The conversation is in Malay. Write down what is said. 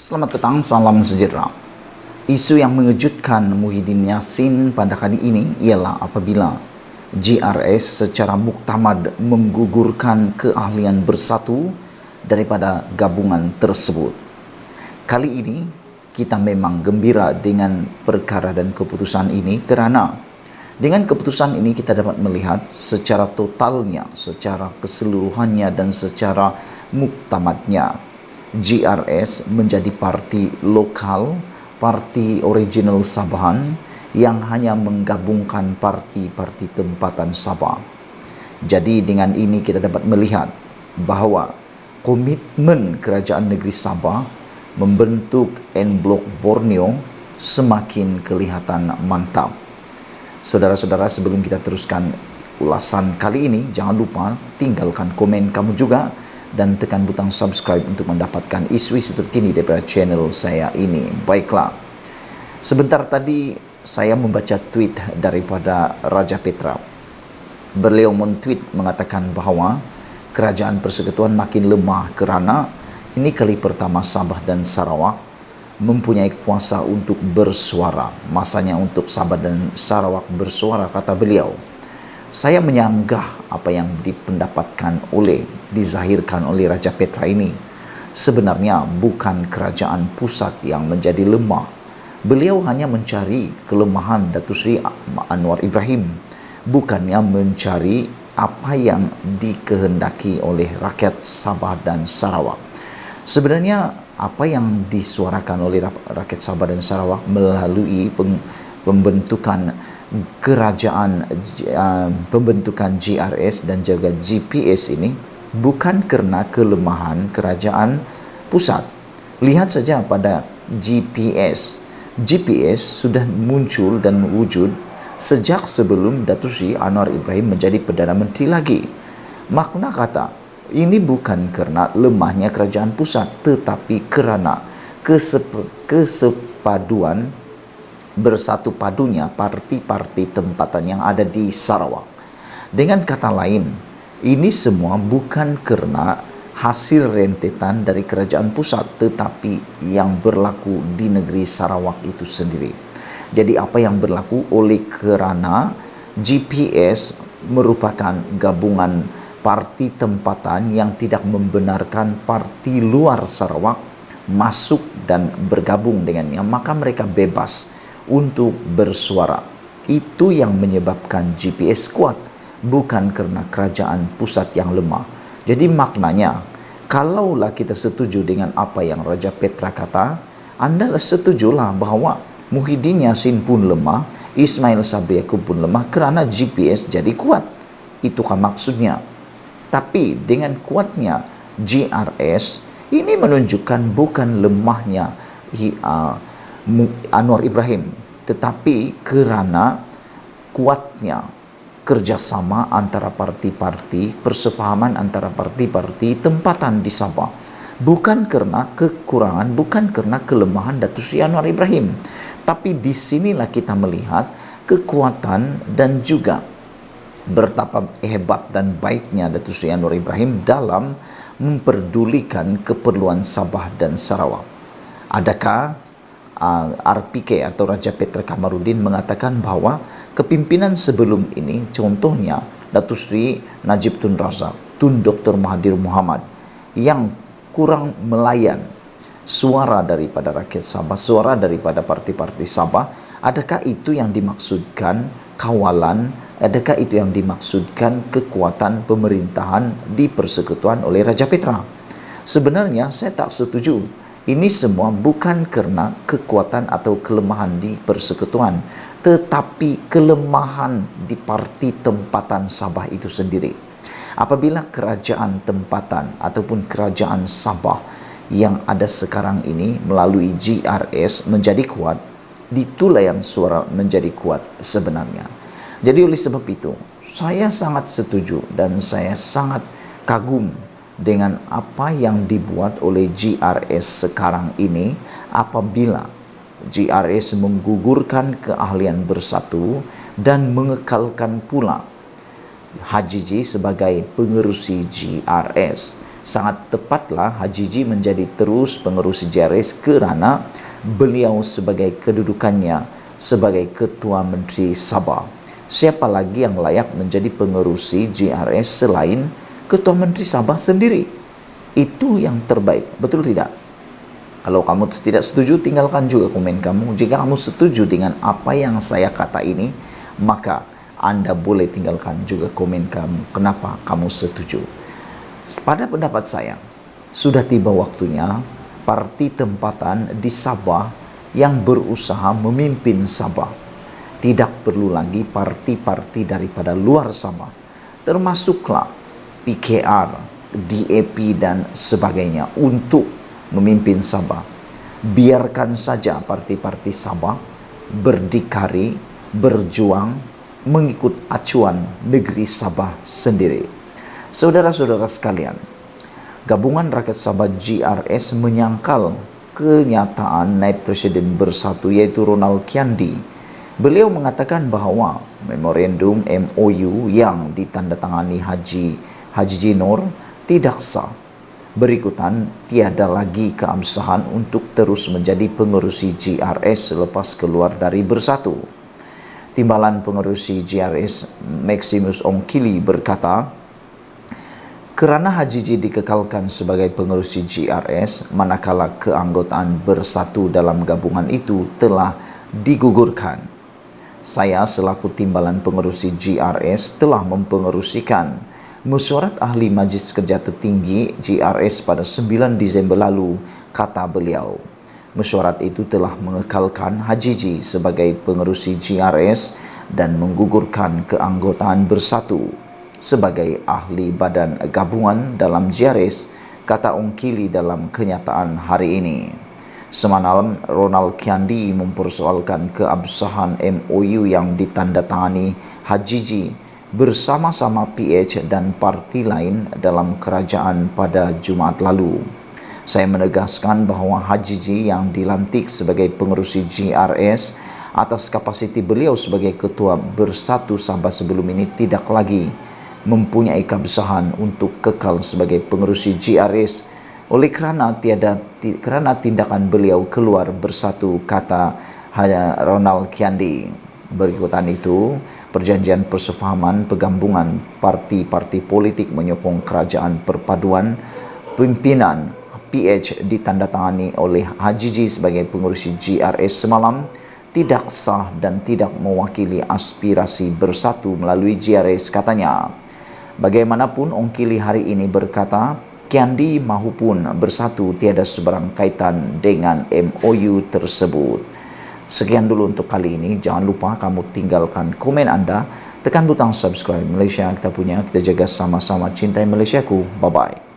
Selamat petang, salam sejahtera. Isu yang mengejutkan Muhyiddin Yassin pada kali ini ialah apabila GRS secara muktamad menggugurkan keahlian bersatu daripada gabungan tersebut. Kali ini kita memang gembira dengan perkara dan keputusan ini kerana dengan keputusan ini kita dapat melihat secara totalnya, secara keseluruhannya dan secara muktamadnya GRS menjadi parti lokal, parti original Sabahan yang hanya menggabungkan parti-parti tempatan Sabah. Jadi dengan ini kita dapat melihat bahawa komitmen kerajaan negeri Sabah membentuk En Blok Borneo semakin kelihatan mantap. Saudara-saudara, sebelum kita teruskan ulasan kali ini, jangan lupa tinggalkan komen kamu juga dan tekan butang subscribe untuk mendapatkan isu-isu terkini daripada channel saya ini. Baiklah, sebentar tadi saya membaca tweet daripada Raja Petra. Beliau men-tweet mengatakan bahawa kerajaan persekutuan makin lemah kerana ini kali pertama Sabah dan Sarawak mempunyai kuasa untuk bersuara. Masanya untuk Sabah dan Sarawak bersuara, kata beliau. Saya menyanggah apa yang dizahirkan oleh Raja Petra ini. Sebenarnya bukan kerajaan pusat yang menjadi lemah. Beliau hanya mencari kelemahan Datuk Seri Anwar Ibrahim, bukannya mencari apa yang dikehendaki oleh rakyat Sabah dan Sarawak. Sebenarnya apa yang disuarakan oleh rakyat Sabah dan Sarawak melalui pembentukan GRS dan juga GPS ini bukan kerana kelemahan kerajaan pusat. Lihat saja pada GPS. GPS sudah muncul dan wujud sejak sebelum Datuk Seri Anwar Ibrahim menjadi Perdana Menteri lagi. Makna kata, ini bukan kerana lemahnya kerajaan pusat, tetapi kerana kesepaduan bersatu padunya parti-parti tempatan yang ada di Sarawak. Dengan kata lain, ini semua bukan kerana hasil rentetan dari kerajaan pusat, tetapi yang berlaku di negeri Sarawak itu sendiri. Jadi apa yang berlaku oleh kerana GPS merupakan gabungan parti tempatan yang tidak membenarkan parti luar Sarawak masuk dan bergabung dengannya, maka mereka bebas untuk bersuara. Itu yang menyebabkan GPS kuat, bukan kerana kerajaan pusat yang lemah. Jadi maknanya, kalaulah kita setuju dengan apa yang Raja Petra kata, anda setujulah bahawa Muhyiddin Yassin pun lemah, Ismail Sabri Yaakob pun lemah kerana GPS jadi kuat. Itukah maksudnya? Tapi dengan kuatnya GRS, ini menunjukkan bukan lemahnya Anwar Ibrahim, tetapi kerana kuatnya kerjasama antara parti-parti, persefahaman antara parti-parti tempatan di Sabah. Bukan kerana kekurangan, bukan kerana kelemahan Datuk Seri Anwar Ibrahim. Tapi di sinilah kita melihat kekuatan dan juga betapa hebat dan baiknya Datuk Seri Anwar Ibrahim dalam memperdulikan keperluan Sabah dan Sarawak. Adakah RPK atau Raja Petra Kamarudin mengatakan bahawa kepimpinan sebelum ini, contohnya Datuk Seri Najib Tun Razak, Tun Dr. Mahathir Mohamad, yang kurang melayan suara daripada rakyat Sabah, suara daripada parti-parti Sabah? Adakah itu yang dimaksudkan kawalan? Adakah itu yang dimaksudkan kekuatan pemerintahan di persekutuan oleh Raja Petra? Sebenarnya saya tak setuju. Ini semua bukan kerana kekuatan atau kelemahan di persekutuan, tetapi kelemahan di parti tempatan Sabah itu sendiri. Apabila kerajaan tempatan ataupun kerajaan Sabah yang ada sekarang ini melalui GRS menjadi kuat, itulah yang suara menjadi kuat sebenarnya. Jadi oleh sebab itu, saya sangat setuju dan saya sangat kagum dengan apa yang dibuat oleh GRS sekarang ini apabila GRS menggugurkan keahlian bersatu dan mengekalkan pula Haji G sebagai pengerusi GRS. Sangat tepatlah Haji Ji menjadi terus pengerusi JRS kerana beliau sebagai kedudukannya sebagai Ketua Menteri Sabah. Siapa lagi yang layak menjadi pengerusi JRS selain Ketua Menteri Sabah sendiri? Itu yang terbaik, betul tidak? Kalau kamu tidak setuju, tinggalkan juga komen kamu. Jika kamu setuju dengan apa yang saya kata ini, maka Anda boleh tinggalkan juga komen kamu. Kenapa kamu setuju? Pada pendapat saya, sudah tiba waktunya parti tempatan di Sabah yang berusaha memimpin Sabah. Tidak perlu lagi parti-parti daripada luar Sabah, termasuklah PKR, DAP dan sebagainya untuk memimpin Sabah. Biarkan saja parti-parti Sabah berdikari, berjuang, mengikut acuan negeri Sabah sendiri. Saudara-saudara sekalian, Gabungan Rakyat Sabah JRS menyangkal kenyataan naib presiden bersatu yaitu Ronald Kiandi. Beliau mengatakan bahawa memorandum MOU yang ditandatangani Haji Ji Nur tidak sah. Berikutan, tiada lagi keabsahan untuk terus menjadi pengerusi JRS selepas keluar dari bersatu. Timbalan pengerusi JRS Maximus Ongkili berkata, kerana Haji Ji dikekalkan sebagai pengerusi JRS, manakala keanggotaan bersatu dalam gabungan itu telah digugurkan. Saya selaku timbalan pengerusi JRS telah mempengerusikan mesyuarat ahli Majlis Kerja Tertinggi JRS pada 9 Disember lalu, kata beliau. Mesyuarat itu telah mengekalkan Haji Ji sebagai pengerusi JRS dan menggugurkan keanggotaan bersatu sebagai ahli badan gabungan dalam JRS, kata Ongkili dalam kenyataan hari ini. Semalam, Ronald Kiandi mempersoalkan keabsahan MOU yang ditandatangani Haji Ji bersama-sama PH dan parti lain dalam kerajaan pada Jumaat lalu. Saya menegaskan bahawa Haji Ji yang dilantik sebagai pengerusi JRS atas kapasiti beliau sebagai Ketua Bersatu Sabah sebelum ini tidak lagi mempunyai keabsahan untuk kekal sebagai pengerusi JRS oleh kerana tindakan beliau keluar bersatu, kata Ronald Kiandi. Berikutan itu, perjanjian persefahaman penggabungan parti-parti politik menyokong kerajaan perpaduan pimpinan PH ditandatangani oleh Haji Ji sebagai pengerusi JRS semalam tidak sah dan tidak mewakili aspirasi bersatu melalui JRS, katanya. Bagaimanapun, Ongkili hari ini berkata, Kiandi mahupun bersatu tiada sebarang kaitan dengan MOU tersebut. Sekian dulu untuk kali ini. Jangan lupa kamu tinggalkan komen Anda, tekan butang subscribe. Malaysia kita punya, kita jaga sama-sama, cintai Malaysiaku. Bye-bye.